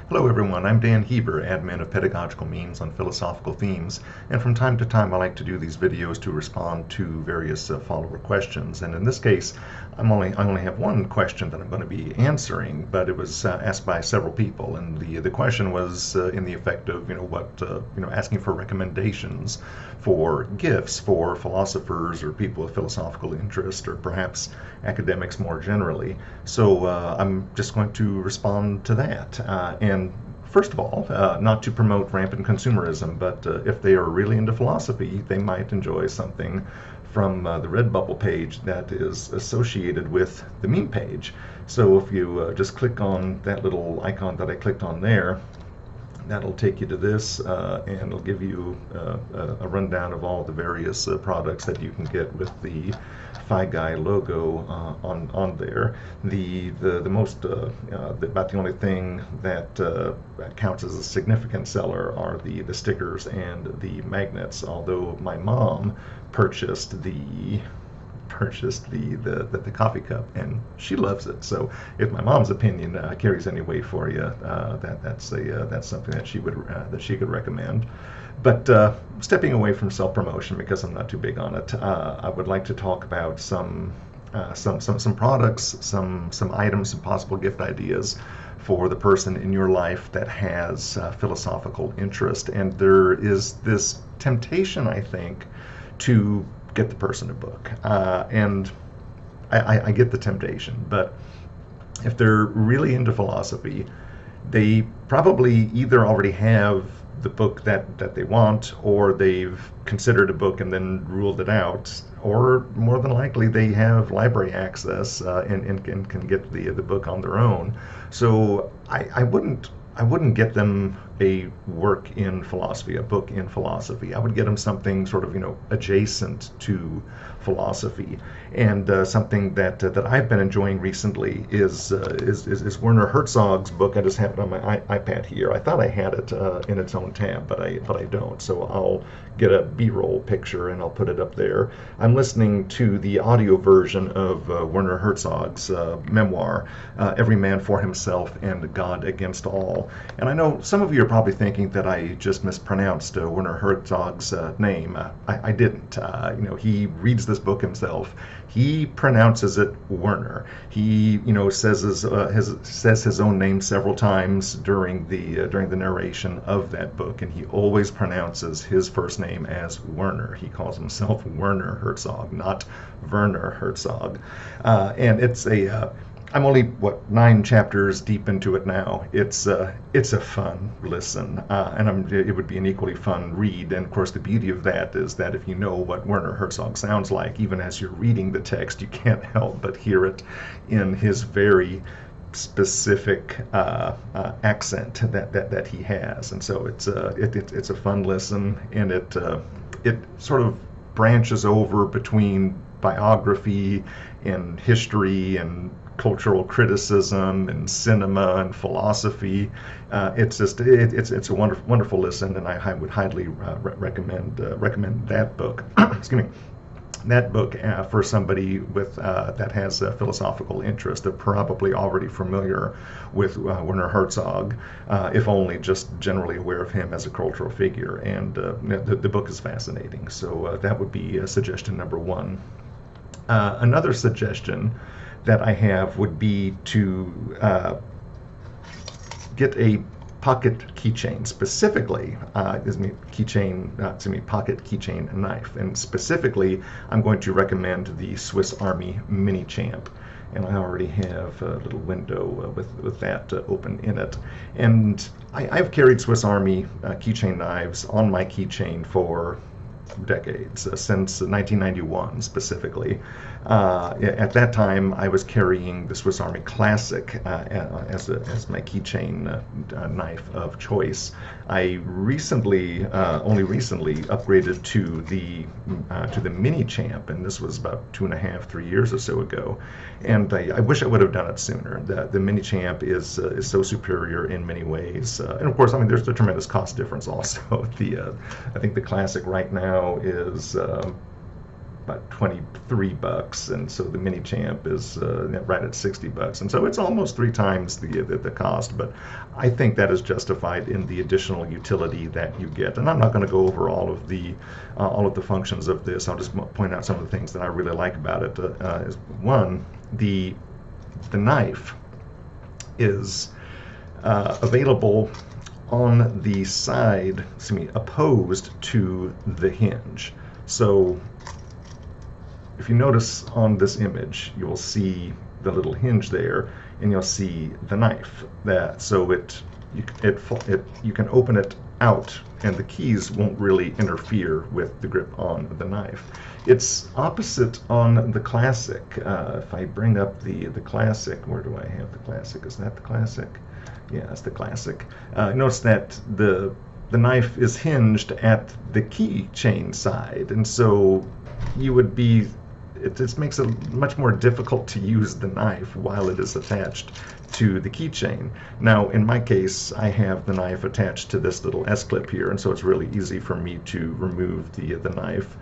Hello everyone, I'm Dan Heber, admin of Pedagogical Means on Philosophical Themes, and from time to time I like to do these videos to respond to various follower questions, and in this case I only have one question that I'm going to be answering, but it was asked by several people, and the question was in the effect of asking for recommendations for gifts for philosophers or people with philosophical interest, or perhaps academics more generally. So I'm just going to respond to that. And first of all, not to promote rampant consumerism, but if they are really into philosophy, they might enjoy something from the Redbubble page that is associated with the meme page. So if you just click on that little icon that I clicked on there, that'll take you to this, and it'll give you a rundown of all the various products that you can get with the FiGuy logo on there. About the only thing that counts as a significant seller are the stickers and the magnets. Although my mom purchased the coffee cup, and she loves it. So if my mom's opinion carries any weight for you, that's something that she could recommend. But stepping away from self-promotion, because I'm not too big on it, I would like to talk about some products, some items, some possible gift ideas for the person in your life that has philosophical interest. And there is this temptation, I think, to get the person a book, and I get the temptation, but if they're really into philosophy, they probably either already have the book that they want, or they've considered a book and then ruled it out, or more than likely they have library access and can get the book on their own. So I wouldn't get them a work in philosophy, a book in philosophy. I would get them something sort of, adjacent to philosophy. And something that I've been enjoying recently is Werner Herzog's book. I just have it on my iPad here. I thought I had it in its own tab, but I don't. So I'll get a B-roll picture and I'll put it up there. I'm listening to the audio version of Werner Herzog's memoir, Every Man for Himself and God Against All. And I know some of you are probably thinking that I just mispronounced Werner Herzog's name. I didn't. He reads this book himself. He pronounces it Werner. He, says his own name several times during the narration of that book, and he always pronounces his first name as Werner. He calls himself Werner Herzog, not Werner Herzog. And it's I'm only 9 chapters deep into it now. It's a fun listen, and it would be an equally fun read. And of course, the beauty of that is that if you know what Werner Herzog sounds like, even as you're reading the text, you can't help but hear it in his very specific accent that he has. And so it's a fun listen, and it sort of branches over between biography and history and cultural criticism and cinema and philosophy. It's a wonderful listen, and I would highly recommend that book. Excuse me. That book for somebody with that has a philosophical interest. They're probably already familiar with Werner Herzog, if only just generally aware of him as a cultural figure. And the book is fascinating. So that would be suggestion number 1. Another suggestion that I have would be to get a pocket keychain, specifically pocket keychain knife, and specifically I'm going to recommend the Swiss Army Mini Champ. And I already have a little window with that open in it. And I've carried Swiss Army keychain knives on my keychain for decades, since 1991 specifically. At that time, I was carrying the Swiss Army Classic as my keychain knife of choice. I only recently upgraded to the Mini Champ, and this was about 2.5-3 years or so ago. And I wish I would have done it sooner. The Mini Champ is so superior in many ways, and of course, there's a tremendous cost difference also. I think the Classic right now is about $23, and so the Mini Champ is right at $60, and so it's almost 3 times the cost. But I think that is justified in the additional utility that you get. And I'm not going to go over all of the functions of this. I'll just point out some of the things that I really like about it. Is one, the knife is available on the side, opposed to the hinge. So if you notice on this image, you will see the little hinge there, and you'll see the knife. You can open it out, and the keys won't really interfere with the grip on the knife. It's opposite on the Classic. If I bring up the Classic, where do I have the Classic? Is that the Classic? Yeah, it's the Classic. Notice that the knife is hinged at the keychain side, and so it just makes it much more difficult to use the knife while it is attached to the keychain. Now, in my case, I have the knife attached to this little S-clip here, and so it's really easy for me to remove the knife,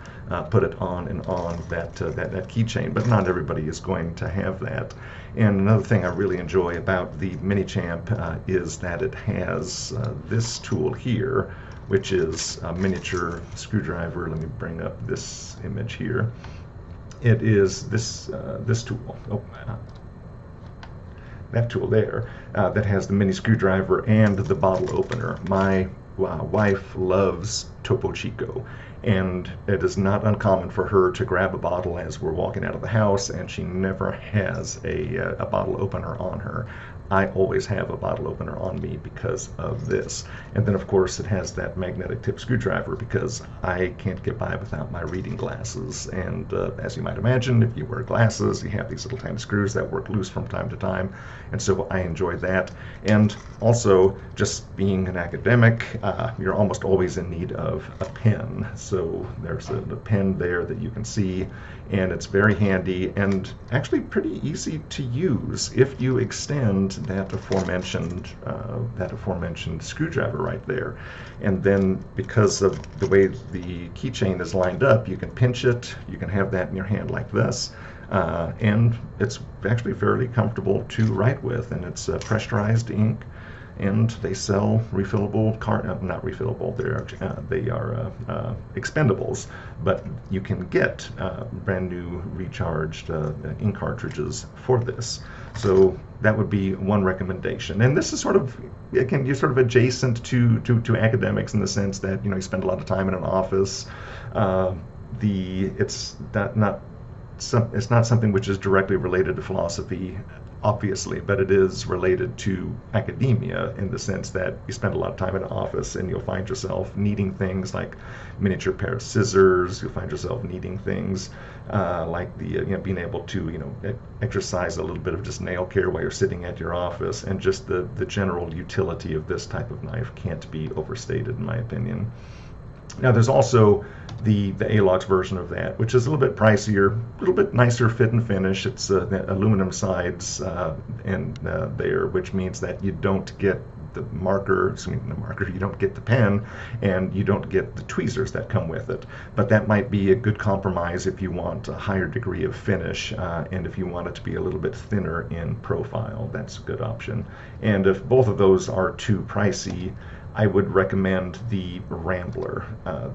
put it on and on that keychain. But not everybody is going to have that. And another thing I really enjoy about the Mini Champ is that it has this tool here, which is a miniature screwdriver. Let me bring up this image here. It is this tool, that tool there, that has the mini screwdriver and the bottle opener. My wife loves Topo Chico, and it is not uncommon for her to grab a bottle as we're walking out of the house, and she never has a bottle opener on her. I always have a bottle opener on me because of this. And then, of course, it has that magnetic tip screwdriver because I can't get by without my reading glasses. And as you might imagine, if you wear glasses, you have these little tiny screws that work loose from time to time. And so I enjoy that. And also, just being an academic, you're almost always in need of a pen. So there's a pen there that you can see, and it's very handy and actually pretty easy to use if you extend that aforementioned screwdriver right there. And then, because of the way the keychain is lined up, you can pinch it, you can have that in your hand like this, and it's actually fairly comfortable to write with, and it's pressurized ink. And they sell refillable not refillable, they are expendables, but you can get brand new recharged ink cartridges for this. So that would be one recommendation. And this is sort of, again, you're sort of adjacent to academics in the sense that, you spend a lot of time in an office. It's not something which is directly related to philosophy, obviously, but it is related to academia in the sense that you spend a lot of time in an office and you'll find yourself needing things like miniature pair of scissors. You'll find yourself needing things like being able to exercise a little bit of just nail care while you're sitting at your office, and just the general utility of this type of knife can't be overstated, in my opinion. Now, there's also the Alox version of that, which is a little bit pricier, a little bit nicer fit and finish. It's aluminum sides there, which means that you don't get the marker, you don't get the pen, and you don't get the tweezers that come with it. But that might be a good compromise if you want a higher degree of finish, and if you want it to be a little bit thinner in profile. That's a good option. And if both of those are too pricey, I would recommend the Rambler.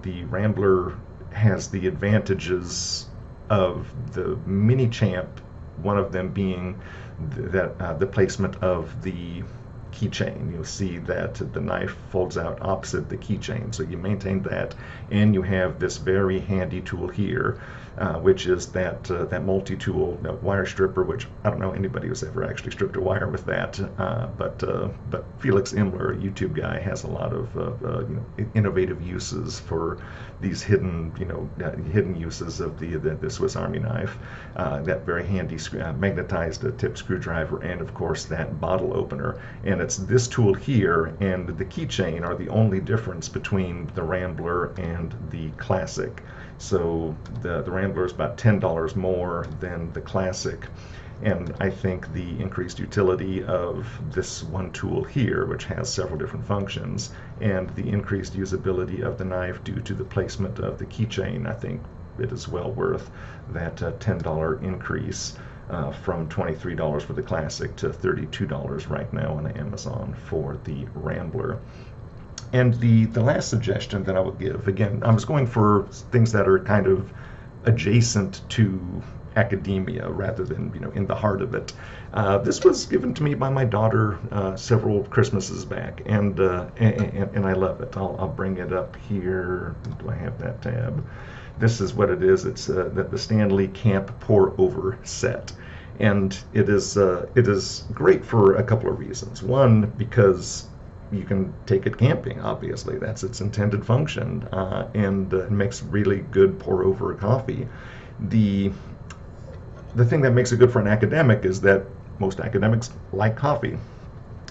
The Rambler has the advantages of the Mini Champ, one of them being the placement of the keychain. You'll see that the knife folds out opposite the keychain, so you maintain that, and you have this very handy tool here, which is that multi-tool wire stripper, which I don't know anybody who's ever actually stripped a wire with that, but Felix Imler, a YouTube guy, has a lot of innovative uses for these hidden uses of the Swiss Army knife. That very handy magnetized tip screwdriver, and of course that bottle opener. And it's this tool here and the keychain are the only difference between the Rambler and the Classic. So the Rambler is about $10 more than the Classic. And I think the increased utility of this one tool here, which has several different functions, and the increased usability of the knife due to the placement of the keychain, I think it is well worth that $10 increase from $23 for the Classic to $32 right now on Amazon for the Rambler. And the last suggestion that I would give, again, I was going for things that are kind of adjacent to academia rather than in the heart of it. This was given to me by my daughter several Christmases back, and I love it. I'll bring it up here. Do I have that tab? This is what it is. It's the Stanley Camp Pour Over set. And it is great for a couple of reasons. One, because you can take it camping, obviously. That's its intended function, and it makes really good pour-over coffee. The thing that makes it good for an academic is that most academics like coffee.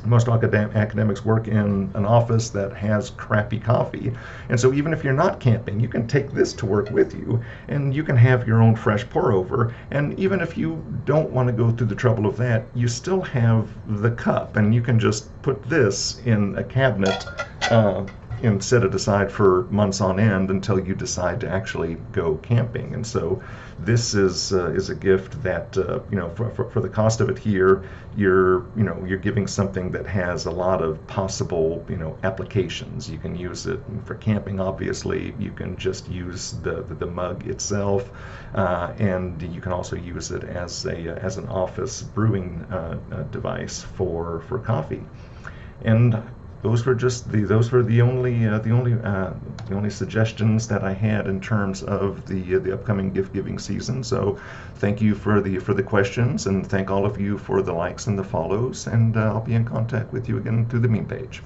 Most academics work in an office that has crappy coffee. And so even if you're not camping, you can take this to work with you, and you can have your own fresh pour over. And even if you don't want to go through the trouble of that, you still have the cup, and you can just put this in a cabinet and set it aside for months on end until you decide to actually go camping. And so this is a gift that for the cost of it here, you're giving something that has a lot of possible applications. You can use it for camping, obviously. You can just use the mug itself, and you can also use it as an office brewing device for coffee. And those were the only suggestions that I had in terms of the upcoming gift giving season. So thank you for the questions, and thank all of you for the likes and the follows, and I'll be in contact with you again through the meme page.